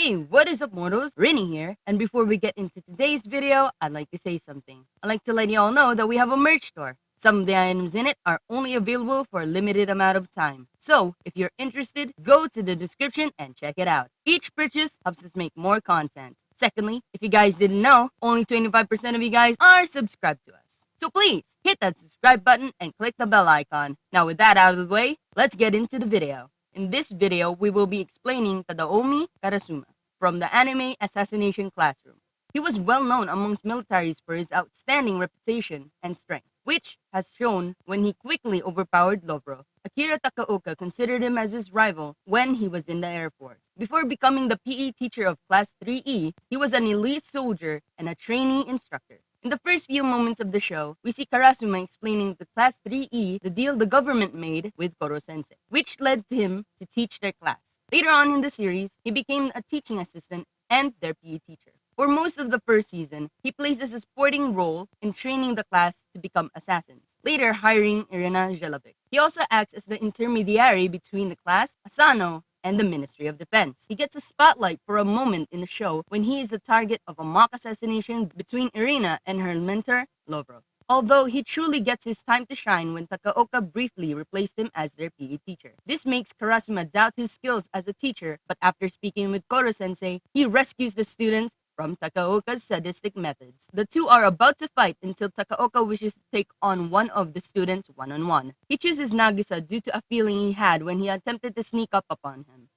Hey, what is up, mortals? Rinni here, and before we get into today's video, I'd like to say something. I'd like to let you all know that we have a merch store. Some of the items in it are only available for a limited amount of time. So, if you're interested, go to the description and check it out. Each purchase helps us make more content. Secondly, if you guys didn't know, only 25% of you guys are subscribed to us. So please, hit that subscribe button and click the bell icon. Now with that out of the way, let's get into the video. In this video, we will be explaining Tadaomi Karasuma from the anime Assassination classroom. He was well known amongst militaries for his outstanding reputation and strength, which has shown when he quickly overpowered Lobro. Akira Takaoka considered him as his rival when he was in the Air Force. Before becoming the PE teacher of Class 3E, he was an elite soldier and a trainee instructor. In the first few moments of the show, we see Karasuma explaining to Class 3E the deal the government made with Koro-sensei, which led him to teach their class. Later on in the series, he became a teaching assistant and their PE teacher. For most of the first season, he plays a supporting role in training the class to become assassins, later hiring Irina Jelavic. He also acts as the intermediary between the class, Asano, and the Ministry of Defense. He gets a spotlight for a moment in the show when he is the target of a mock assassination between Irina and her mentor, Lobro. Although he truly gets his time to shine when Takaoka briefly replaced him as their PE teacher. This makes Karasuma doubt his skills as a teacher, but after speaking with Koro-sensei, he rescues the students from Takaoka's sadistic methods. The two are about to fight until Takaoka wishes to take on one of the students one-on-one. He chooses Nagisa due to a feeling he had when he attempted to sneak up upon him.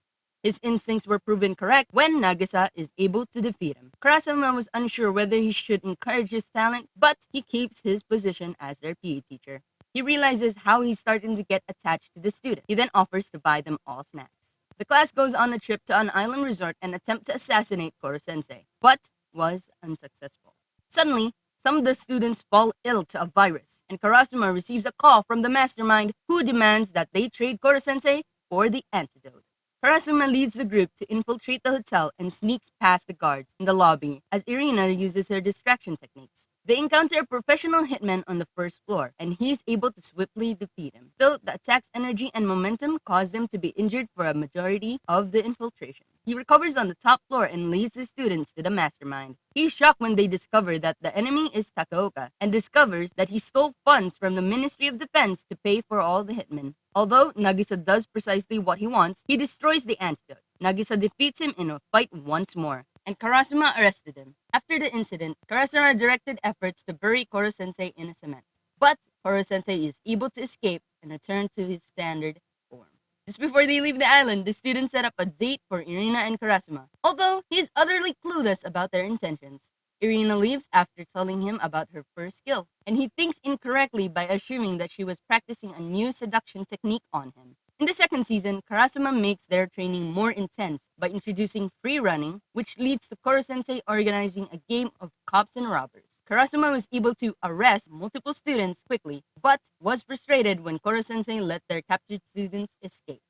His instincts were proven correct when Nagisa is able to defeat him. Karasuma was unsure whether he should encourage his talent, but he keeps his position as their PE teacher. He realizes how he's starting to get attached to the student. He then offers to buy them all snacks. The class goes on a trip to an island resort and attempt to assassinate Koro-sensei, but was unsuccessful. Suddenly, some of the students fall ill to a virus, and Karasuma receives a call from the mastermind who demands that they trade Koro-sensei for the antidote. Karasuma leads the group to infiltrate the hotel and sneaks past the guards in the lobby as Irina uses her distraction techniques. They encounter a professional hitman on the first floor, and he's able to swiftly defeat him. Though the attack's energy and momentum cause them to be injured for a majority of the infiltration. He recovers on the top floor and leads the students to the mastermind. He's shocked when they discover that the enemy is Takaoka, and discovers that he stole funds from the Ministry of Defense to pay for all the hitmen. Although Nagisa does precisely what he wants, he destroys the antidote. Nagisa defeats him in a fight once more, and Karasuma arrested him. After the incident, Karasuma directed efforts to bury Koro-sensei in a cement. But Koro-sensei is able to escape and return to his standard form. Just before they leave the island, the students set up a date for Irina and Karasuma, although he is utterly clueless about their intentions. Irina leaves after telling him about her first skill, and he thinks incorrectly by assuming that she was practicing a new seduction technique on him. In the second season, Karasuma makes their training more intense by introducing free running, which leads to Koro-sensei organizing a game of cops and robbers. Karasuma was able to arrest multiple students quickly, but was frustrated when Koro-sensei let their captured students escape.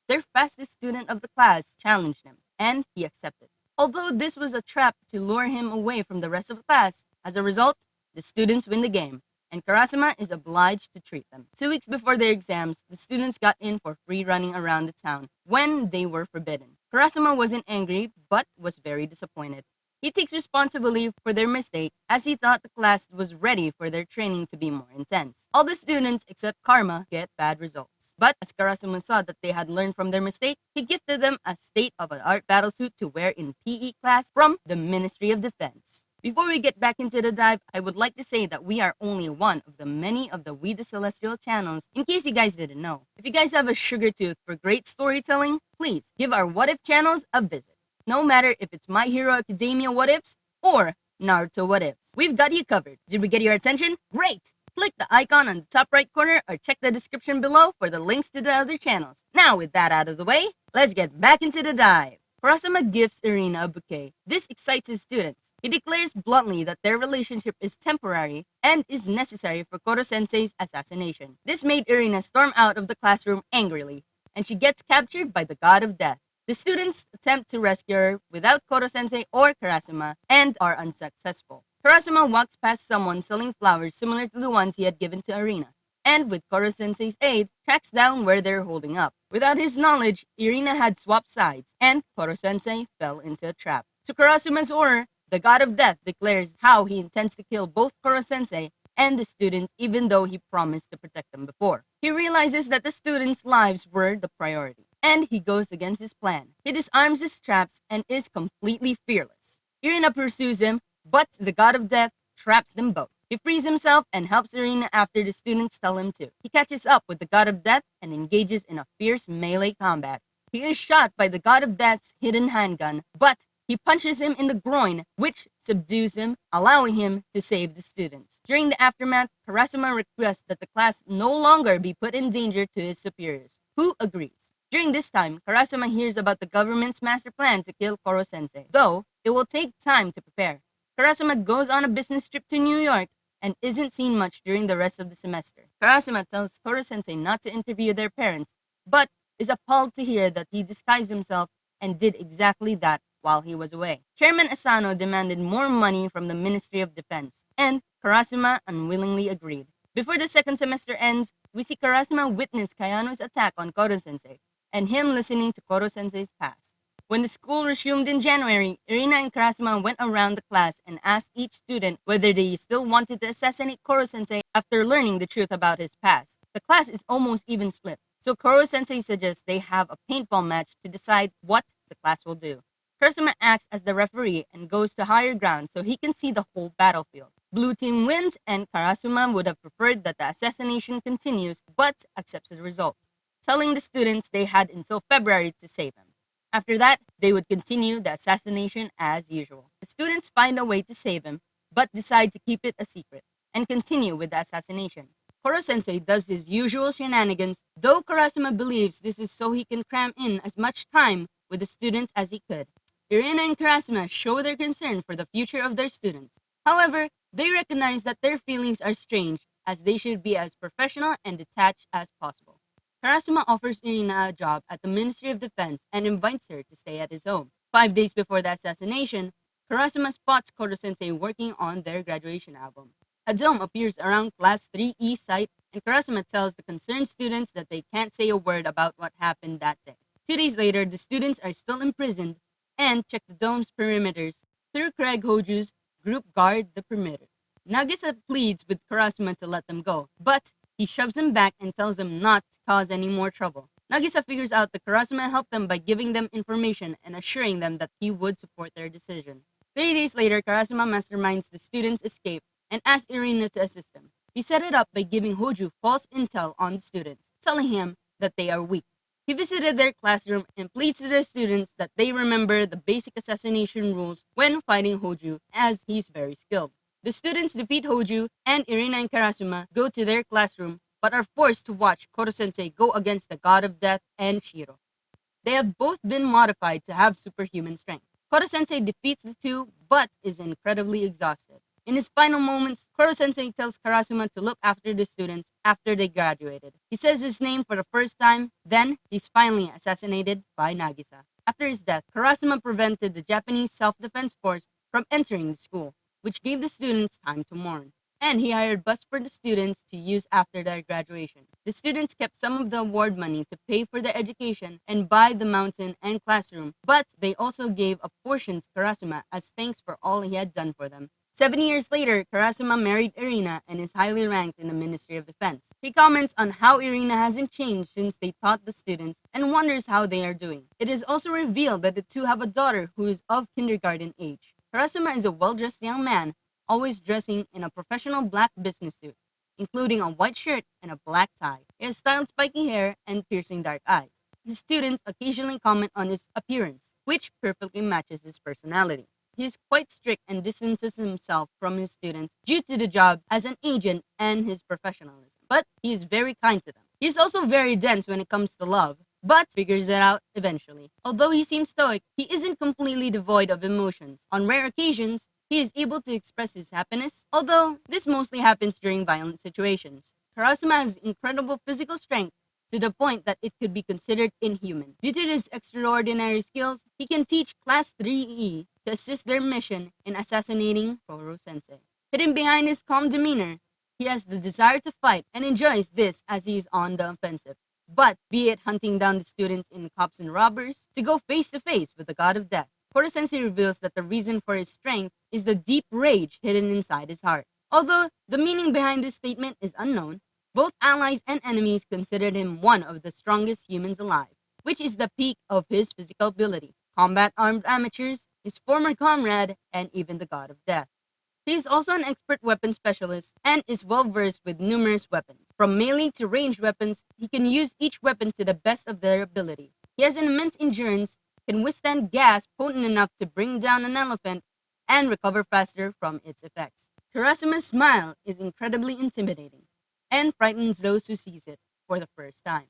Their fastest student of the class challenged him, and he accepted. Although this was a trap to lure him away from the rest of the class, as a result, the students win the game, and Karasuma is obliged to treat them. 2 weeks before their exams, the students got in for free running around the town when they were forbidden. Karasuma wasn't angry, but was very disappointed. He takes responsibility for their mistake as he thought the class was ready for their training to be more intense. All the students except Karma get bad results. But as Karasuma saw that they had learned from their mistake, he gifted them a state-of-the-art battlesuit to wear in PE class from the Ministry of Defense. Before we get back into the dive, I would like to say that we are only one of the many of the We the Celestial channels, in case you guys didn't know. If you guys have a sugar tooth for great storytelling, please give our What If channels a visit. No matter if it's My Hero Academia What Ifs or Naruto What Ifs, we've got you covered. Did we get your attention? Great! Click the icon on the top right corner or check the description below for the links to the other channels. Now with that out of the way, let's get back into the dive. Karasuma gifts Irina a bouquet. This excites his students. He declares bluntly that their relationship is temporary and is necessary for Koro-sensei's assassination. This made Irina storm out of the classroom angrily, and she gets captured by the god of death. The students attempt to rescue her without Koro-sensei or Karasuma and are unsuccessful. Karasuma walks past someone selling flowers similar to the ones he had given to Irina, and with Koro-sensei's aid, tracks down where they're holding up. Without his knowledge, Irina had swapped sides, and Koro-sensei fell into a trap. To Karasuma's horror, the god of death declares how he intends to kill both Koro-sensei and the students even though he promised to protect them before. He realizes that the students' lives were the priority, and he goes against his plan. He disarms his traps and is completely fearless. Irina pursues him, but the god of death traps them both. He frees himself and helps Irina after the students tell him to. He catches up with the god of death and engages in a fierce melee combat. He is shot by the god of death's hidden handgun, but he punches him in the groin, which subdues him, allowing him to save the students. During the aftermath, Karasuma requests that the class no longer be put in danger to his superiors, who agrees. During this time, Karasuma hears about the government's master plan to kill Koro-sensei, though it will take time to prepare. Karasuma goes on a business trip to New York and isn't seen much during the rest of the semester. Karasuma tells Koro-sensei not to interview their parents, but is appalled to hear that he disguised himself and did exactly that while he was away. Chairman Asano demanded more money from the Ministry of Defense, and Karasuma unwillingly agreed. Before the second semester ends, we see Karasuma witness Kayano's attack on Koro-sensei, and him listening to Koro-sensei's past. When the school resumed in January, Irina and Karasuma went around the class and asked each student whether they still wanted to assassinate Koro-sensei after learning the truth about his past. The class is almost even split, so Koro-sensei suggests they have a paintball match to decide what the class will do. Karasuma acts as the referee and goes to higher ground so he can see the whole battlefield. Blue team wins, and Karasuma would have preferred that the assassination continues, but accepts the result, telling the students they had until February to save him. After that, they would continue the assassination as usual. The students find a way to save him, but decide to keep it a secret and continue with the assassination. Koro-sensei does his usual shenanigans, though Karasuma believes this is so he can cram in as much time with the students as he could. Irina and Karasuma show their concern for the future of their students. However, they recognize that their feelings are strange, as they should be as professional and detached as possible. Karasuma offers Irina a job at the Ministry of Defense and invites her to stay at his home. 5 days before the assassination, Karasuma spots Koro-sensei working on their graduation album. A dome appears around Class 3E site, and Karasuma tells the concerned students that they can't say a word about what happened that day. 2 days later, the students are still imprisoned and check the dome's perimeters through Craig Hoju's group guard the perimeter. Nagisa pleads with Karasuma to let them go, but he shoves him back and tells them not to cause any more trouble. Nagisa figures out that Karasuma helped them by giving them information and assuring them that he would support their decision. 3 days later, Karasuma masterminds the students' escape and asks Irina to assist him. He set it up by giving Hoju false intel on the students, telling him that they are weak. He visited their classroom and pleads to the students that they remember the basic assassination rules when fighting Hoju, as he's very skilled. The students defeat Hoju, and Irina and Karasuma go to their classroom but are forced to watch Koro-sensei go against the god of death and Shiro. They have both been modified to have superhuman strength. Koro-sensei defeats the two but is incredibly exhausted. In his final moments, Koro-sensei tells Karasuma to look after the students after they graduated. He says his name for the first time, then he's finally assassinated by Nagisa. After his death, Karasuma prevented the Japanese self-defense force from entering the school, which gave the students time to mourn. And he hired bus for the students to use after their graduation. The students kept some of the award money to pay for their education and buy the mountain and classroom, but they also gave a portion to Karasuma as thanks for all he had done for them. 7 years later, Karasuma married Irina and is highly ranked in the Ministry of Defense. He comments on how Irina hasn't changed since they taught the students and wonders how they are doing. It is also revealed that the two have a daughter who is of kindergarten age. Karasuma is a well-dressed young man, always dressing in a professional black business suit, including a white shirt and a black tie. He has styled spiky hair and piercing dark eyes. His students occasionally comment on his appearance, which perfectly matches his personality. He is quite strict and distances himself from his students due to the job as an agent and his professionalism, but he is very kind to them. He is also very dense when it comes to love, but figures it out eventually. Although he seems stoic, he isn't completely devoid of emotions. On rare occasions, he is able to express his happiness, although this mostly happens during violent situations. Karasuma has incredible physical strength to the point that it could be considered inhuman. Due to his extraordinary skills, he can teach Class 3E to assist their mission in assassinating Koro-sensei. Hidden behind his calm demeanor, He has the desire to fight and enjoys this as he is on the offensive. But be it hunting down the students in Cops and Robbers, to go face to face with the god of death, Koro-sensei reveals that the reason for his strength is the deep rage hidden inside his heart. Although the meaning behind this statement is unknown, both allies and enemies considered him one of the strongest humans alive, which is the peak of his physical ability. Combat armed amateurs, his former comrade, and even the god of death. He is also an expert weapon specialist and is well versed with numerous weapons. From melee to ranged weapons, he can use each weapon to the best of their ability. He has an immense endurance, can withstand gas potent enough to bring down an elephant, and recover faster from its effects. Karasuma's smile is incredibly intimidating and frightens those who sees it for the first time.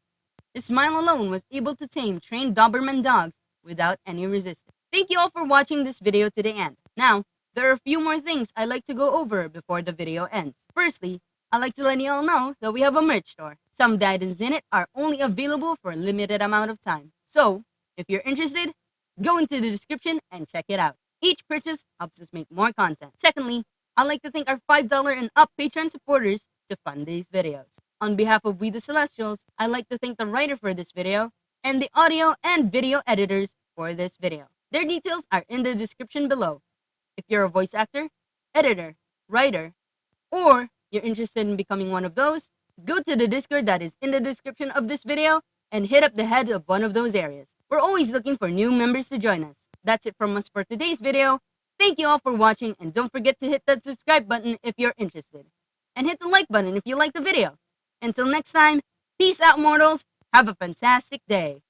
His smile alone was able to tame trained Doberman dogs without any resistance. Thank you all for watching this video to the end. Now, there are a few more things I'd like to go over before the video ends. Firstly, I'd like to let you all know that we have a merch store. Some of the items in it are only available for a limited amount of time. So, if you're interested, go into the description and check it out. Each purchase helps us make more content. Secondly, I'd like to thank our $5 and up Patreon supporters to fund these videos. On behalf of We the Celestials, I'd like to thank the writer for this video and the audio and video editors for this video. Their details are in the description below. If you're a voice actor, editor, writer, or you're interested in becoming one of those, go to the Discord that is in the description of this video and hit up the head of one of those areas. We're always looking for new members to join us. That's it from us for today's video. Thank you all for watching, and don't forget to hit that subscribe button if you're interested. And hit the like button if you like the video. Until next time, peace out, mortals. Have a fantastic day.